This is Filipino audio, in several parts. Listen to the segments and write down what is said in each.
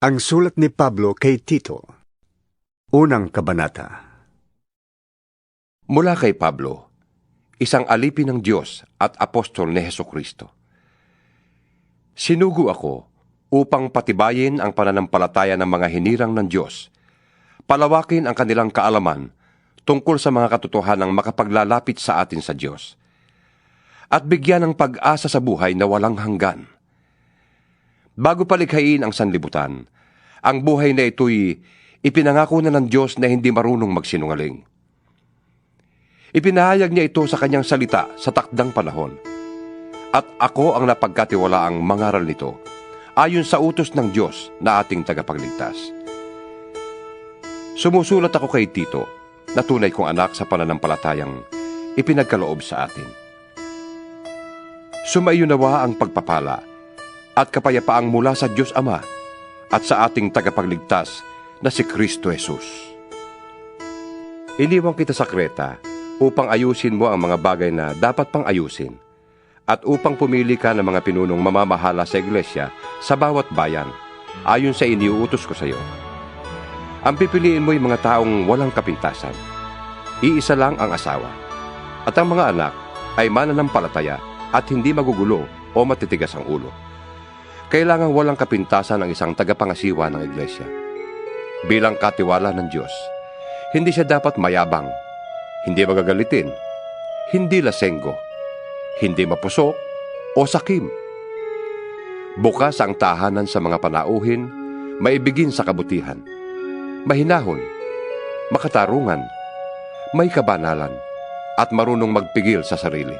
Ang sulat ni Pablo kay Tito. Unang kabanata. Mula kay Pablo, isang alipin ng Diyos at apostol ni Hesukristo. Sinugo ako upang patibayin ang pananampalataya ng mga hinirang ng Diyos, palawakin ang kanilang kaalaman tungkol sa mga katotohanang makapaglalapit sa atin sa Diyos, at bigyan ng pag-asa sa buhay na walang hanggan. Bago palikhain ang sanlibutan, ang buhay na ito'y ipinangako na ng Diyos na hindi marunong magsinungaling. Ipinahayag niya ito sa kanyang salita sa takdang panahon. At ako ang napagkatiwalaang mangaral nito, ayon sa utos ng Diyos na ating tagapagligtas. Sumusulat ako kay Tito, na tunay kong anak sa pananampalatayang ipinagkaloob sa atin. Sumaiyo nawa ang pagpapala at kapayapaang mula sa Diyos Ama at sa ating tagapagligtas na si Kristo Jesus. Iniwan kita sa Kreta upang ayusin mo ang mga bagay na dapat pang ayusin at upang pumili ka ng mga pinunong mamamahala sa iglesia sa bawat bayan ayon sa iniuutos ko sa iyo. Ang pipiliin mo'y mga taong walang kapintasan. Iisa lang ang asawa. At ang mga anak ay mananampalataya at hindi magugulo o matitigas ang ulo. Kailangang walang kapintasan ang isang tagapangasiwa ng iglesia. Bilang katiwala ng Diyos, hindi siya dapat mayabang, hindi magagalitin, hindi lasenggo, hindi mapusok o sakim. Bukas ang tahanan sa mga panauhin, maibigin sa kabutihan, mahinahon, makatarungan, may kabanalan, at marunong magpigil sa sarili.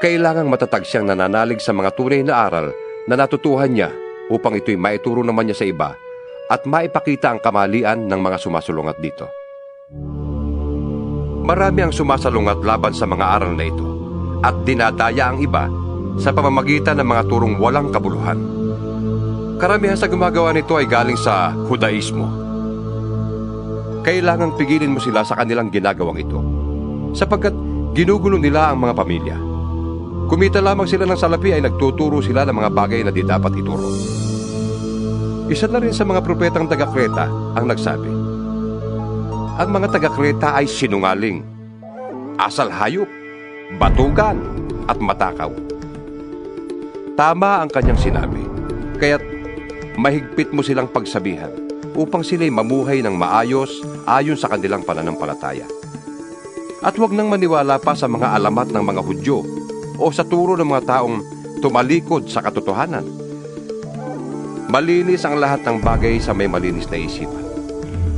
Kailangang matatag siyang nananalig sa mga tunay na aral na natutuhan niya upang ito'y maituro naman niya sa iba at maipakita ang kamalian ng mga sumasalungat dito. Marami ang sumasalungat laban sa mga aral na ito at dinadaya ang iba sa pamamagitan ng mga turong walang kabuluhan. Karamihan sa gumagawa nito ay galing sa Judaismo. Kailangang pigilin mo sila sa kanilang ginagawang ito sapagkat ginugulo nila ang mga pamilya. Kumita lamang sila ng salapi ay nagtuturo sila ng mga bagay na di dapat ituro. Isa na rin sa mga propetang taga-Kreta ang nagsabi, ang mga taga-Kreta ay sinungaling, asal hayop, batugan, at matakaw. Tama ang kanyang sinabi, kaya't mahigpit mo silang pagsabihan upang sila'y mamuhay ng maayos ayon sa kanilang pananampalataya. At huwag nang maniwala pa sa mga alamat ng mga Hudyo o sa turo ng mga taong tumalikod sa katotohanan. Malinis ang lahat ng bagay sa may malinis na isipan.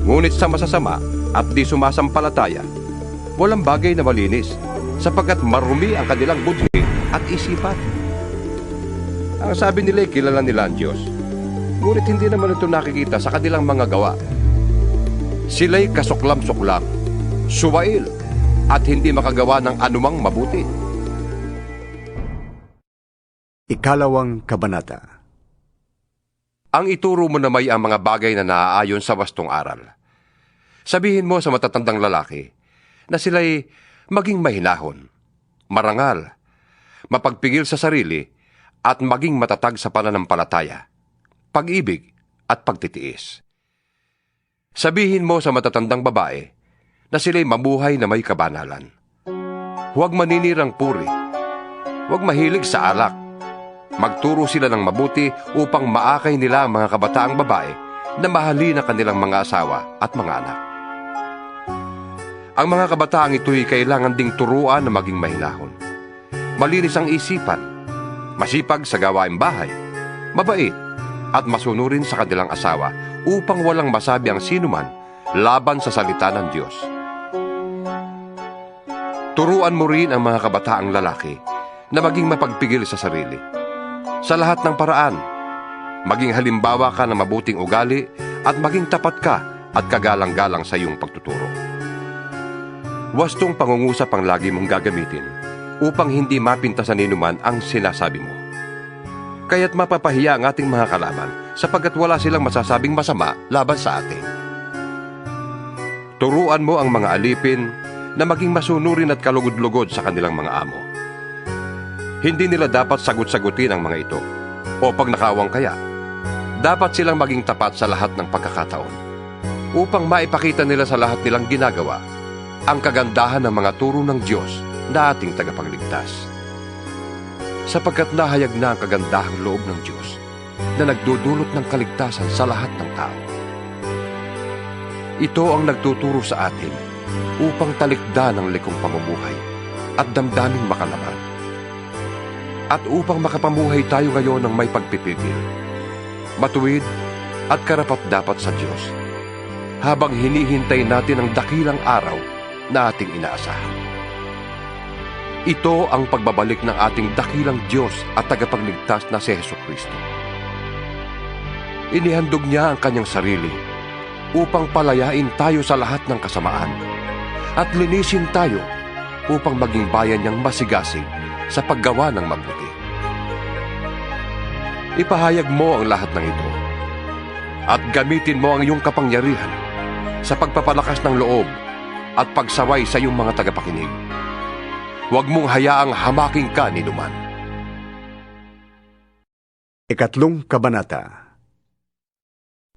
Ngunit sa masasama at di sumasampalataya, walang bagay na malinis sapagkat marumi ang kanilang budhi at isipan. Ang sabi nila'y kilala nila ang Diyos, ngunit hindi naman ito nakikita sa kanilang mga gawa. Sila'y kasuklam-suklam, suwail, at hindi makagawa ng anumang mabuti. Ikalawang kabanata. Ang ituro mo na may ang mga bagay na naaayon sa wastong aral. Sabihin mo sa matatandang lalaki na sila'y maging mahinahon, marangal, mapagpigil sa sarili, at maging matatag sa pananampalataya, pag-ibig at pagtitiis. Sabihin mo sa matatandang babae na sila'y mabuhay na may kabanalan. Huwag maninirang puri, huwag mahilig sa alak. Magturo sila ng mabuti upang maakay nila ang mga kabataang babae na mahalin ang kanilang mga asawa at mga anak. Ang mga kabataang ito'y kailangan ding turuan na maging mahinahon. Malinis ang isipan, masipag sa gawaing bahay, mabait, at masunurin sa kanilang asawa upang walang masabi ang sinuman laban sa salita ng Diyos. Turuan mo rin ang mga kabataang lalaki na maging mapagpigil sa sarili. Sa lahat ng paraan, maging halimbawa ka ng mabuting ugali at maging tapat ka at kagalang-galang sa iyong pagtuturo. Wastong pangungusap ang lagi mong gagamitin upang hindi mapinta sa ninuman ang sinasabi mo. Kaya't mapapahiya ang ating mga kalaban sapagkat wala silang masasabing masama laban sa atin. Turuan mo ang mga alipin na maging masunurin at kalugod-lugod sa kanilang mga amo. Hindi nila dapat sagot-sagutin ang mga ito, o pag nakawang kaya, Dapat silang maging tapat sa lahat ng pagkakataon upang maipakita nila sa lahat nilang ginagawa ang kagandahan ng mga turo ng Diyos na ating tagapagligtas. Sapagkat nahayag na ang kagandahang loob ng Diyos na nagdudulot ng kaligtasan sa lahat ng tao. Ito ang nagtuturo sa atin upang talikdan ang likong pamumuhay at damdaming makalaman. At upang makapamuhay tayo ngayon ng may pagpipigil, matuwid at karapat-dapat sa Diyos, habang hinihintay natin ang dakilang araw na ating inaasahan. Ito ang pagbabalik ng ating dakilang Diyos at tagapagligtas na si Jesucristo. Inihandog niya ang kanyang sarili upang palayain tayo sa lahat ng kasamaan at linisin tayo upang maging bayan niyang masigasig sa paggawa ng mabuti. Ipahayag mo ang lahat ng ito at gamitin mo ang iyong kapangyarihan sa pagpapalakas ng loob at pagsaway sa iyong mga tagapakinig. Huwag mong hayaang hamaking ka ni numan. Ikatlong kabanata.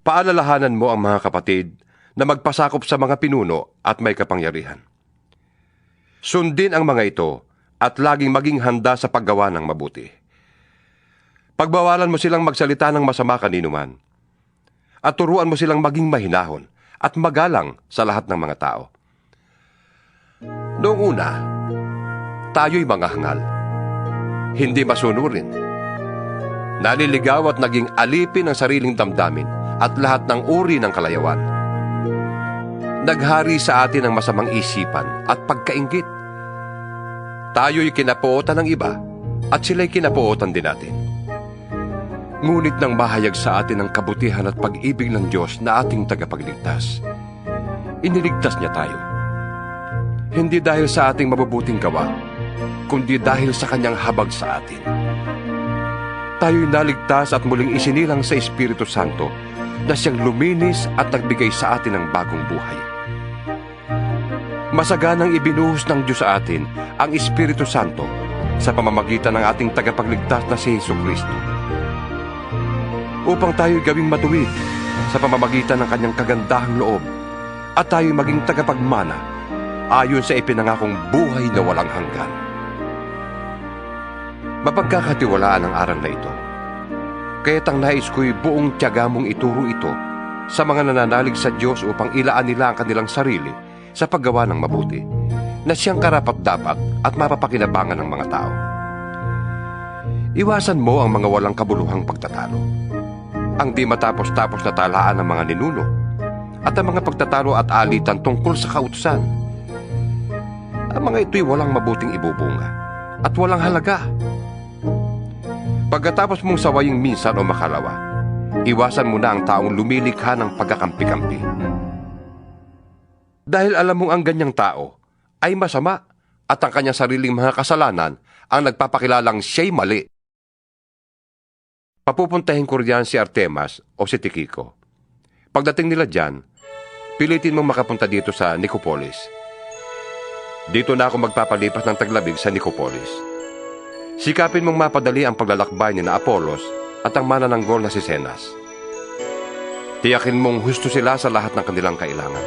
Paalalahanan mo ang mga kapatid na magpasakop sa mga pinuno at may kapangyarihan. Sundin ang mga ito at laging maging handa sa paggawa ng mabuti. Pagbawalan mo silang magsalita ng masama kaninuman at turuan mo silang maging mahinahon at magalang sa lahat ng mga tao. Noong una, tayo'y mga hangal, hindi masunurin, naliligaw at naging alipin ang sariling damdamin at lahat ng uri ng kalayawan. Naghari sa atin ang masamang isipan at pagkainggit. Tayo'y kinapootan ng iba at sila'y kinapootan din natin. Ngunit nang mahayag sa atin ang kabutihan at pag-ibig ng Diyos na ating tagapagligtas, iniligtas niya tayo. Hindi dahil sa ating mabubuting gawa, kundi dahil sa kanyang habag sa atin. Tayo'y naligtas at muling isinilang sa Espiritu Santo na siyang luminis at nagbigay sa atin ng bagong buhay. Masaganang ibinuhos ng Diyos sa atin ang Espiritu Santo sa pamamagitan ng ating tagapagligtas na si Jesucristo, upang tayo'y gawing matuwid sa pamamagitan ng kanyang kagandahang loob at tayo'y maging tagapagmana ayon sa ipinangakong buhay na walang hanggan. Mapagkakatiwalaan ang aral na ito, kaya't ang nais ko'y buong tiyaga mong ituro ito sa mga nananalig sa Diyos upang ilaan nila ang kanilang sarili sa paggawa ng mabuti, na siyang karapat-dapat at mapapakinabangan ng mga tao. Iwasan mo ang mga walang kabuluhang pagtatalo, ang di matapos-tapos na talaan ng mga ninuno, at ang mga pagtatalo at alitan tungkol sa kautusan. Ang mga ito'y walang mabuting ibubunga at walang halaga. Pagkatapos mong sawaying minsan o makalawa, iwasan mo na ang taong lumilikha ng pagkakampi-kampi. Dahil alam mong ang ganyang tao ay masama at ang kanyang sariling mga kasalanan ang nagpapakilalang siya'y mali. Papupuntahin ko riyan si Artemas o si Tikiko. Pagdating nila dyan, pilitin mong makapunta dito sa Nicopolis. Dito na ako magpapalipas ng taglabig sa Nicopolis. Sikapin mong mapadali ang paglalakbay ni na Apolos at ang manananggol na si Zenas. Tiyakin mong husto sila sa lahat ng kanilang kailangan.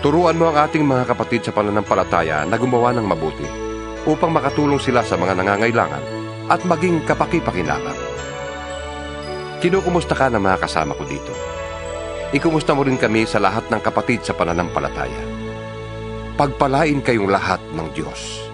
Turuan mo ang ating mga kapatid sa pananampalataya na gumawa ng mabuti upang makatulong sila sa mga nangangailangan at maging kapaki-pakinabang. Kinukumusta ka ng mga kasama ko dito. Ikumusta mo rin kami sa lahat ng kapatid sa pananampalataya. Pagpalain kayong lahat ng Diyos.